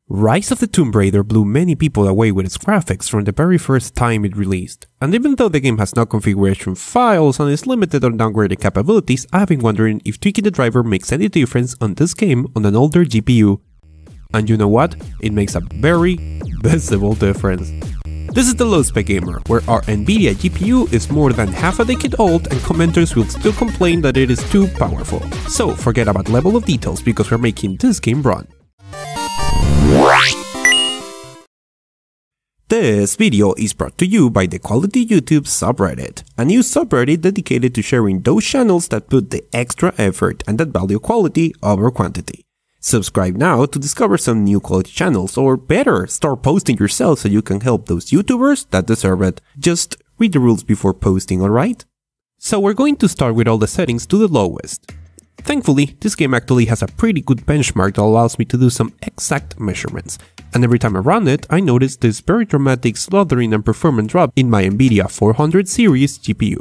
Rise of the Tomb Raider blew many people away with its graphics from the very first time it released, and even though the game has no configuration files and is limited on downgraded capabilities, I've been wondering if tweaking the driver makes any difference on this game on an older GPU. And you know what? It makes a very visible difference. This is the LowSpecGamer, where our Nvidia GPU is more than half a decade old and commenters will still complain that it is too powerful. So forget about level of details because we're making this game run. This video is brought to you by the Quality YouTube subreddit, a new subreddit dedicated to sharing those channels that put the extra effort and that value quality over quantity. Subscribe now to discover some new quality channels, or better, start posting yourself so you can help those YouTubers that deserve it. Just read the rules before posting, alright? So we're going to start with all the settings to the lowest. Thankfully, this game actually has a pretty good benchmark that allows me to do some exact measurements, and every time I run it, I notice this very dramatic slaughtering and performance drop in my Nvidia 400 series GPU.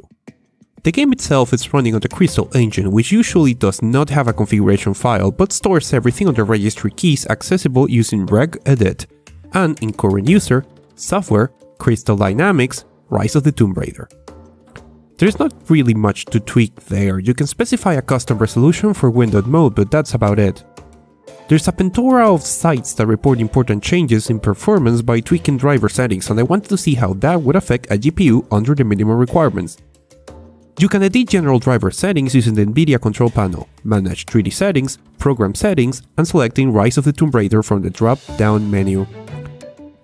The game itself is running on the Crystal engine, which usually does not have a configuration file but stores everything on the registry keys accessible using regedit, and in current user, software, Crystal Dynamics, Rise of the Tomb Raider. There's not really much to tweak there. You can specify a custom resolution for windowed mode, but that's about it. There's a plethora of sites that report important changes in performance by tweaking driver settings, and I wanted to see how that would affect a GPU under the minimum requirements. You can edit general driver settings using the Nvidia control panel, manage 3D settings, program settings, and selecting Rise of the Tomb Raider from the drop-down menu.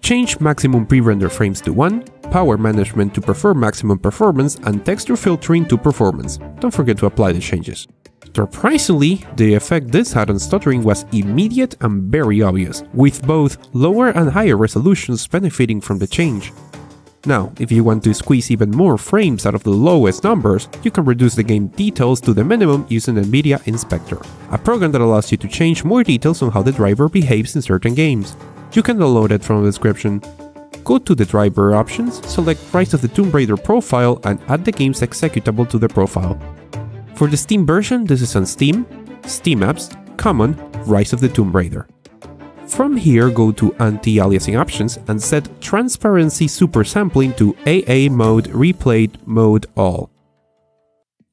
Change maximum pre-render frames to 1, power management to prefer maximum performance, and texture filtering to performance. Don't forget to apply the changes. Surprisingly, the effect this had on stuttering was immediate and very obvious, with both lower and higher resolutions benefiting from the change. Now, if you want to squeeze even more frames out of the lowest numbers, you can reduce the game details to the minimum using Nvidia Inspector, a program that allows you to change more details on how the driver behaves in certain games. You can download it from the description. Go to the driver options, select Rise of the Tomb Raider profile and add the game's executable to the profile. For the Steam version, this is on Steam, Steam Apps, Common, Rise of the Tomb Raider. From here, go to Anti-Aliasing options and set Transparency Super Sampling to AA Mode Replayed Mode All.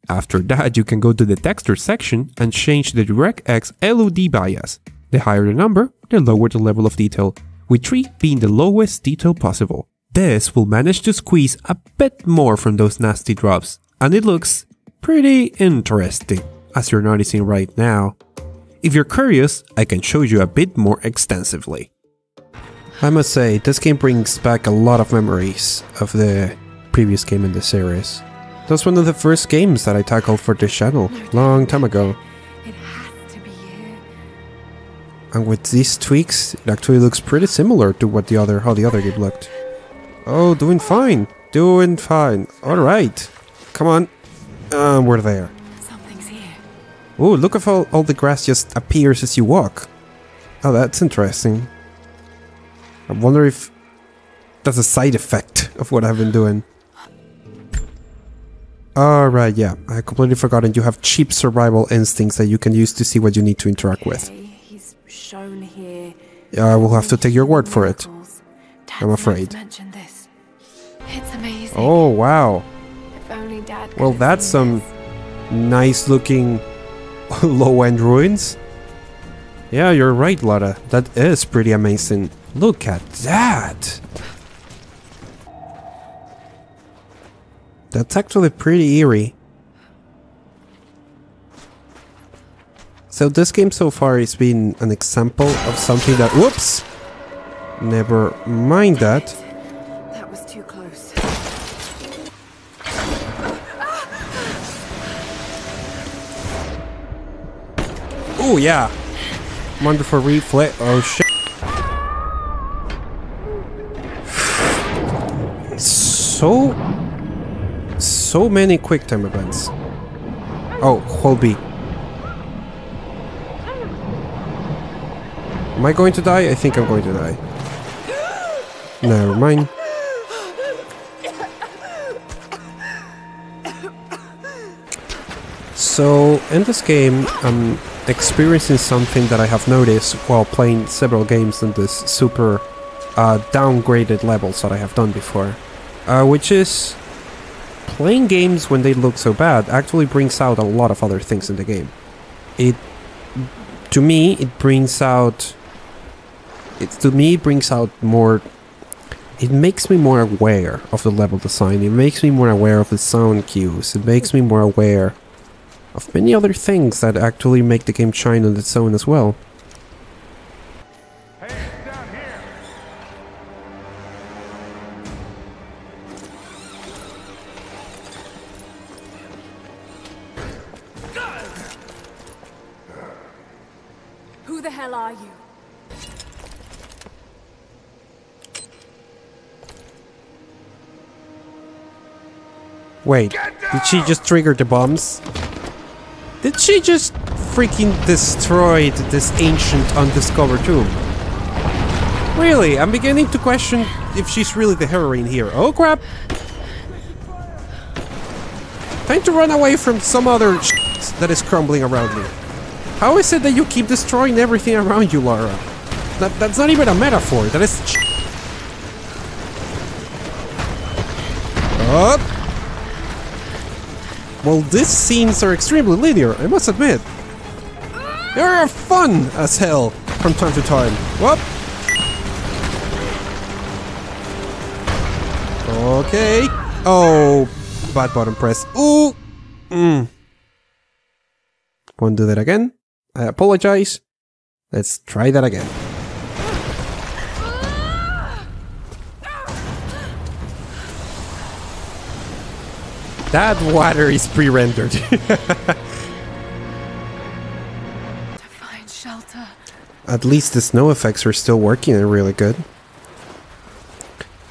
After that, you can go to the Texture section and change the DirectX LOD bias. The higher the number, the lower the level of detail, with 3 being the lowest detail possible. This will manage to squeeze a bit more from those nasty drops, and it looks pretty interesting, as you're noticing right now. If you're curious, I can show you a bit more extensively. I must say, this game brings back a lot of memories of the previous game in the series. That was one of the first games that I tackled for this channel, long time ago. It has to be you. And with these tweaks, it actually looks pretty similar to what how the other game looked. Oh, doing fine. Doing fine. Alright. Come on. We're there. Something's here. Oh, look at how all the grass just appears as you walk. Oh, that's interesting. I wonder if that's a side effect of what I've been doing. Alright, yeah. I completely forgotten you have cheap survival instincts that you can use to see what you need to interact with. He's shown here. Yeah, I will have to take your word for it. I'm afraid. It's amazing. Oh, wow. If only Dad could Well, have that's seen some this. nice looking low-end ruins. Yeah, you're right, Lotta. That is pretty amazing. Look at that! That's actually pretty eerie. So this game so far has been an example of something that... Whoops! Never mind that. That was too close. Oh yeah! Wonderful reflex. Oh shit. So many quick time events. Oh, hold B. Am I going to die? I think I'm going to die. Never mind. So in this game, experiencing something that I have noticed while playing several games on this super downgraded levels that I have done before, which is playing games when they look so bad actually brings out a lot of other things in the game. To me, it brings out more. It makes me more aware of the level design. It makes me more aware of the sound cues. It makes me more aware of many other things that actually make the game shine on its own as well. Hey, it's down here. Who the hell are you? Wait, did she just trigger the bombs? Did she just freaking destroy this ancient undiscovered tomb? Really, I'm beginning to question if she's really the heroine here. Oh crap! Time to run away from some other shit that is crumbling around me. How is it that you keep destroying everything around you, Lara? That's not even a metaphor, that is shit. Up! Well, these scenes are extremely linear, I must admit. They're fun as hell from time to time. Whoop! Okay. Oh, bad button press. Ooh! Won't do that again. I apologize. Let's try that again. That water is pre-rendered. To find shelter. At least the snow effects are still working and really good.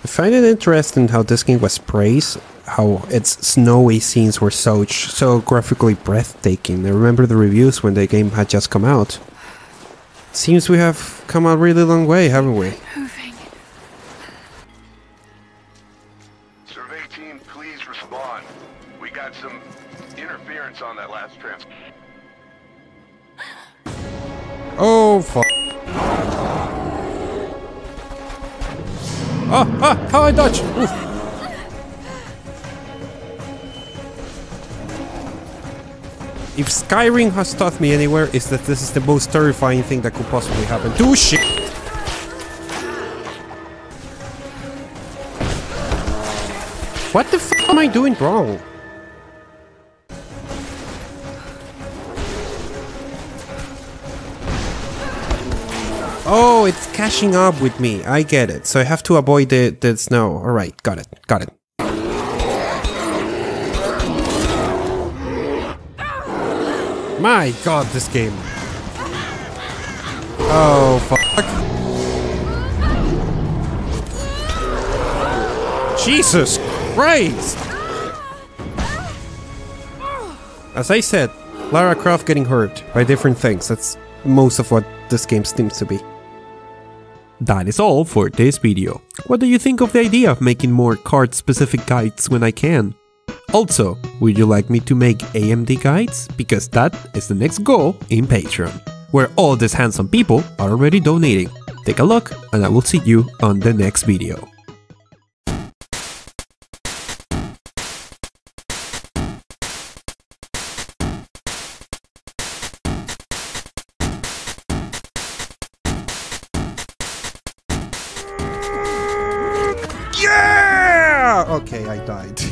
I find it interesting how this game was praised, how its snowy scenes were so graphically breathtaking. I remember the reviews when the game had just come out. Seems we have come a really long way, haven't we? Moving. Survey team, please respond. We got some interference on that last transfer. Oh, fuck. How I dodge! Oof. If Skyrim has taught me anywhere, is that this is the most terrifying thing that could possibly happen. Do shit! What the f am I doing wrong? Oh, it's catching up with me. I get it. So I have to avoid the snow. Alright, got it. Got it. My god, this game. Oh, fuck. Jesus Christ! As I said, Lara Croft getting hurt by different things. That's most of what this game seems to be. That is all for this video. What do you think of the idea of making more card-specific guides when I can? Also, would you like me to make AMD guides? Because that is the next goal in Patreon, where all these handsome people are already donating. Take a look, and I will see you on the next video. Yeah! Okay, I died.